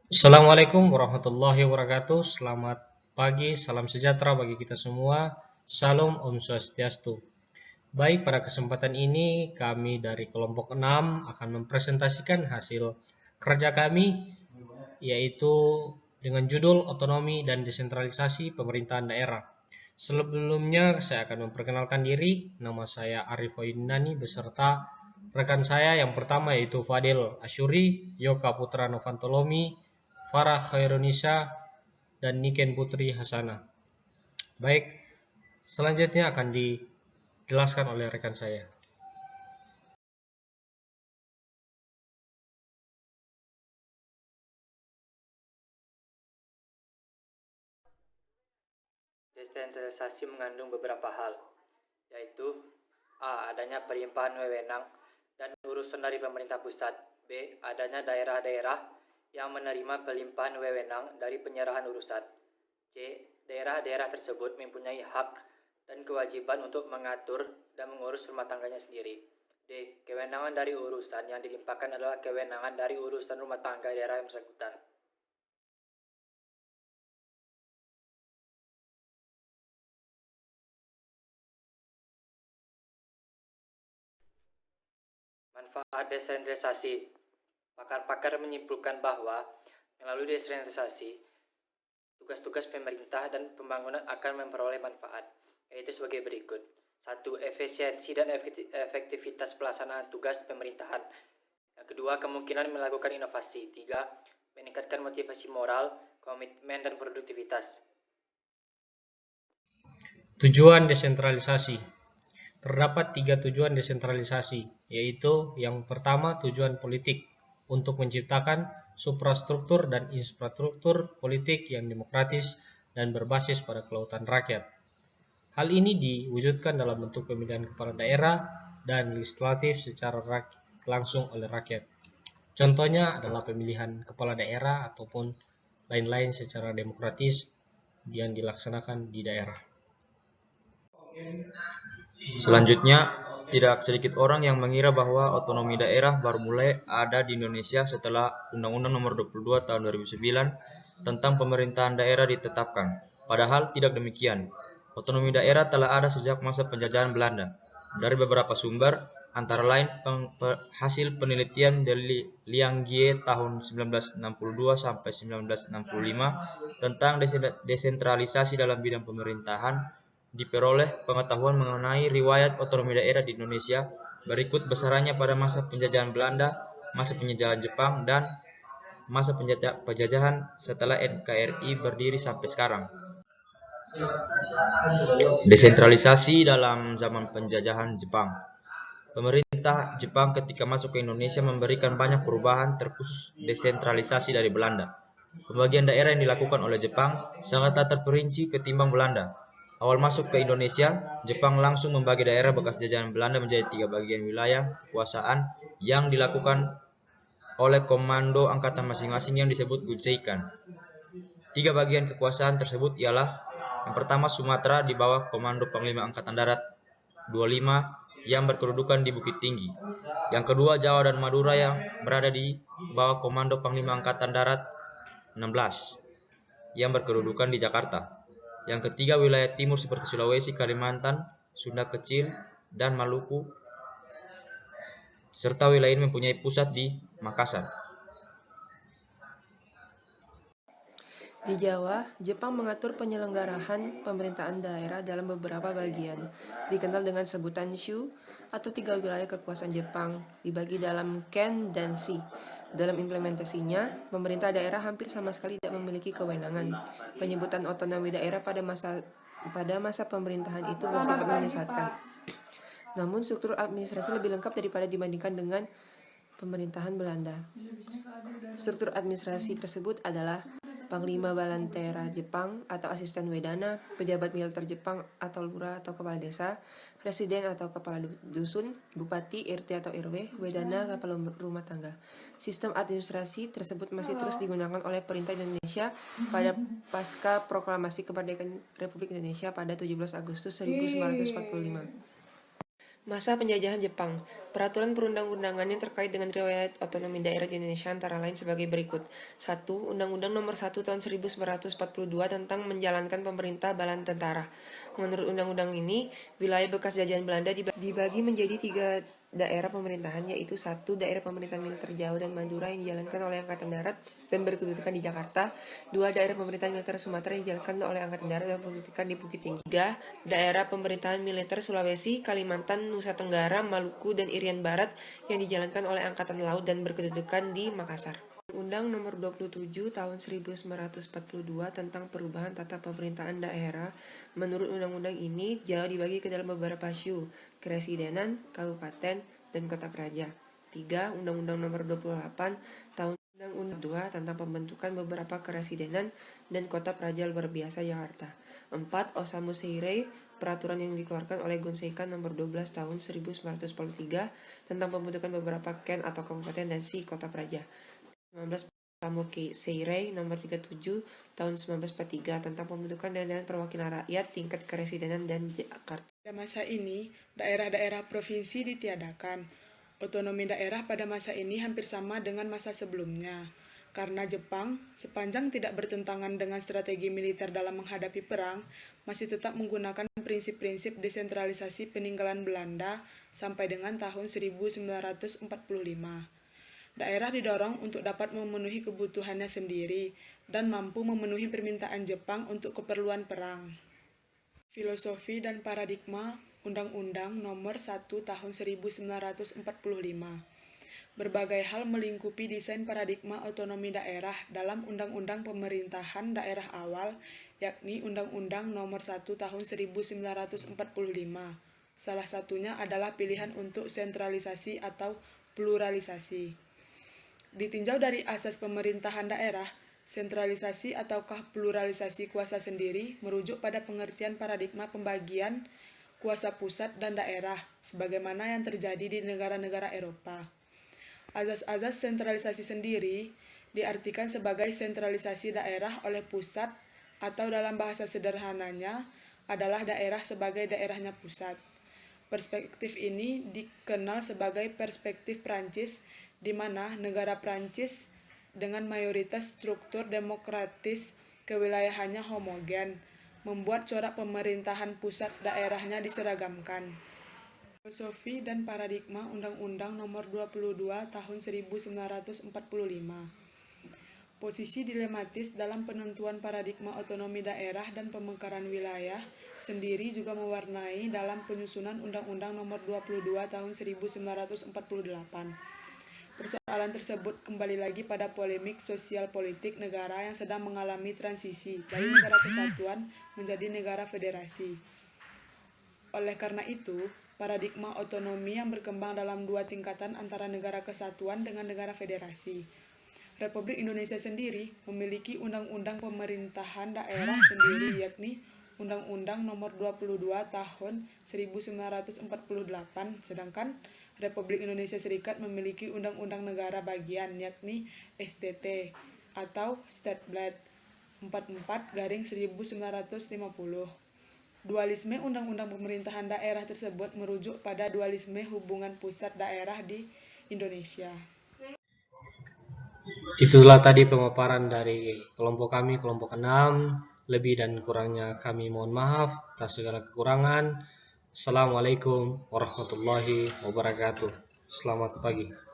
Assalamualaikum warahmatullahi wabarakatuh. Selamat pagi, salam sejahtera bagi kita semua. Shalom, Om Swastiastu. Baik, pada kesempatan ini kami dari kelompok 6 akan mempresentasikan hasil kerja kami, yaitu dengan judul Otonomi dan Desentralisasi Pemerintahan Daerah. Sebelumnya saya akan memperkenalkan diri. Nama saya Arif Waindani beserta rekan saya yang pertama yaitu Fadil Asyuri, Yoka Putra Novantolomi, Farah Khairunisa, dan Niken Putri Hasanah. Baik, selanjutnya akan dijelaskan oleh rekan saya. Desentralisasi mengandung beberapa hal, yaitu A. Adanya pelimpahan wewenang dan urusan dari pemerintah pusat. B. Adanya daerah-daerah yang menerima pelimpahan wewenang dari penyerahan urusan. C. Daerah-daerah tersebut mempunyai hak dan kewajiban untuk mengatur dan mengurus rumah tangganya sendiri. D. Kewenangan dari urusan yang dilimpahkan adalah kewenangan dari urusan rumah tangga daerah yang bersangkutan. Manfaat desentralisasi. Pakar-pakar menyimpulkan bahwa melalui desentralisasi, tugas-tugas pemerintah dan pembangunan akan memperoleh manfaat, yaitu sebagai berikut. 1. Efisiensi dan efektivitas pelaksanaan tugas pemerintahan. Yang kedua, kemungkinan melakukan inovasi. 3. Meningkatkan motivasi moral, komitmen, dan produktivitas. Tujuan desentralisasi. Terdapat 3 tujuan desentralisasi, yaitu yang pertama tujuan politik, untuk menciptakan suprastruktur dan infrastruktur politik yang demokratis dan berbasis pada kelautan rakyat. Hal ini diwujudkan dalam bentuk pemilihan kepala daerah dan legislatif secara langsung oleh rakyat. Contohnya adalah pemilihan kepala daerah ataupun lain-lain secara demokratis yang dilaksanakan di daerah. Selanjutnya, tidak sedikit orang yang mengira bahwa otonomi daerah baru mulai ada di Indonesia setelah Undang-Undang Nomor 22 Tahun 2009 tentang pemerintahan daerah ditetapkan. Padahal tidak demikian. Otonomi daerah telah ada sejak masa penjajahan Belanda. Dari beberapa sumber, antara lain hasil penelitian dari Liang Gie tahun 1962 sampai 1965 tentang desentralisasi dalam bidang pemerintahan, diperoleh pengetahuan mengenai riwayat otonomi daerah di Indonesia berikut besarannya pada masa penjajahan Belanda, masa penjajahan Jepang, dan masa penjajahan setelah NKRI berdiri sampai sekarang. Desentralisasi dalam zaman penjajahan Jepang. Pemerintah Jepang ketika masuk ke Indonesia memberikan banyak perubahan terkhusus desentralisasi dari Belanda. Pembagian daerah yang dilakukan oleh Jepang sangat tak terperinci ketimbang Belanda. Awal masuk ke Indonesia, Jepang langsung membagi daerah bekas jajahan Belanda menjadi 3 bagian wilayah kekuasaan yang dilakukan oleh komando angkatan masing-masing yang disebut Gunseikan. 3 bagian kekuasaan tersebut ialah: yang pertama Sumatera di bawah komando Panglima Angkatan Darat 25 yang berkedudukan di Bukit Tinggi. Yang kedua Jawa dan Madura yang berada di bawah komando Panglima Angkatan Darat 16 yang berkedudukan di Jakarta. Yang ketiga wilayah timur seperti Sulawesi, Kalimantan, Sunda Kecil, dan Maluku, serta wilayah ini mempunyai pusat di Makassar. Di Jawa, Jepang mengatur penyelenggaraan pemerintahan daerah dalam beberapa bagian, dikenal dengan sebutan Shu atau 3 wilayah kekuasaan Jepang, dibagi dalam Ken dan Shi. Dalam implementasinya, pemerintah daerah hampir sama sekali tidak memiliki kewenangan. Penyebutan otonomi daerah pada masa pemerintahan itu bersifat menyesatkan. Namun struktur administrasi lebih lengkap daripada dibandingkan dengan pemerintahan Belanda. Struktur administrasi tersebut adalah Panglima Balantera Jepang atau asisten Wedana, pejabat militer Jepang atau lurah atau kepala desa, presiden atau kepala dusun, bupati, RT atau RW, Wedana, kepala rumah tangga. Sistem administrasi tersebut masih terus digunakan oleh pemerintah Indonesia pada pasca proklamasi kemerdekaan Republik Indonesia pada 17 Agustus 1945. Masa penjajahan Jepang. Peraturan perundang-undangan yang terkait dengan riwayat otonomi daerah di Indonesia antara lain sebagai berikut. 1. Undang-Undang Nomor 1 Tahun 1942 tentang menjalankan pemerintah bala tentara. Menurut undang-undang ini, wilayah bekas jajahan Belanda dibagi menjadi 3 daerah pemerintahan, yaitu 1. Daerah pemerintahan militer Jawa dan Madura yang dijalankan oleh Angkatan Darat dan berkedudukan di Jakarta. 2. Daerah pemerintahan militer Sumatera yang dijalankan oleh Angkatan Darat dan berkedudukan di Bukit Tinggi. 3. Daerah pemerintahan militer Sulawesi, Kalimantan, Nusa Tenggara, Maluku, dan Irian Barat yang dijalankan oleh Angkatan Laut dan berkedudukan di Makassar. Undang Nomor 27 Tahun 1942 tentang perubahan tata pemerintahan daerah. Menurut undang-undang ini, Jawa dibagi ke dalam beberapa syu, keresidenan, kabupaten, dan kota praja. 3. Undang-Undang Nomor 28 Tahun Undang-Undang 2 tentang pembentukan beberapa keresidenan dan kota praja luar biasa Jakarta. 4. Osamu Seirei, peraturan yang dikeluarkan oleh Gunseika Nomor 12 Tahun 1943 tentang pembentukan beberapa ken atau kabupaten dan si kota praja. 19. Osamu Seirei Nomor 37 Tahun 1943 tentang pembentukan dan perwakilan rakyat tingkat keresidenan dan Jakarta. Pada masa ini, daerah-daerah provinsi ditiadakan. Otonomi daerah pada masa ini hampir sama dengan masa sebelumnya. Karena Jepang, sepanjang tidak bertentangan dengan strategi militer dalam menghadapi perang, masih tetap menggunakan prinsip-prinsip desentralisasi peninggalan Belanda sampai dengan tahun 1945. Daerah didorong untuk dapat memenuhi kebutuhannya sendiri dan mampu memenuhi permintaan Jepang untuk keperluan perang. Filosofi dan paradigma Undang-Undang Nomor 1 Tahun 1945. Berbagai hal melingkupi desain paradigma otonomi daerah dalam Undang-Undang Pemerintahan Daerah awal, yakni Undang-Undang Nomor 1 Tahun 1945. Salah satunya adalah pilihan untuk sentralisasi atau pluralisasi. Ditinjau dari asas pemerintahan daerah, sentralisasi ataukah pluralisasi kuasa sendiri merujuk pada pengertian paradigma pembagian kuasa pusat dan daerah, sebagaimana yang terjadi di negara-negara Eropa. Azas-azas sentralisasi sendiri diartikan sebagai sentralisasi daerah oleh pusat, atau dalam bahasa sederhananya adalah daerah sebagai daerahnya pusat. Perspektif ini dikenal sebagai perspektif Prancis, di mana negara Prancis dengan mayoritas struktur demokratis kewilayahannya homogen, membuat corak pemerintahan pusat daerahnya diseragamkan. Filosofi dan paradigma Undang-Undang Nomor 22 Tahun 1945. Posisi dilematis dalam penentuan paradigma otonomi daerah dan pemekaran wilayah sendiri juga mewarnai dalam penyusunan Undang-Undang Nomor 22 Tahun 1948. Persoalan tersebut kembali lagi pada polemik sosial politik negara yang sedang mengalami transisi dari negara kesatuan menjadi negara federasi. Oleh karena itu, paradigma otonomi yang berkembang dalam dua tingkatan antara negara kesatuan dengan negara federasi. Republik Indonesia sendiri memiliki undang-undang pemerintahan daerah sendiri, yakni Undang-Undang Nomor 22 Tahun 1948, sedangkan Republik Indonesia Serikat memiliki Undang-Undang Negara Bagian, yakni STT atau State Blad 44/1950. Dualisme Undang-Undang Pemerintahan Daerah tersebut merujuk pada dualisme hubungan pusat daerah di Indonesia. Itulah tadi pemaparan dari kelompok kami, kelompok 6. Lebih dan kurangnya kami mohon maaf atas segala kekurangan. Assalamualaikum warahmatullahi wabarakatuh. Selamat pagi.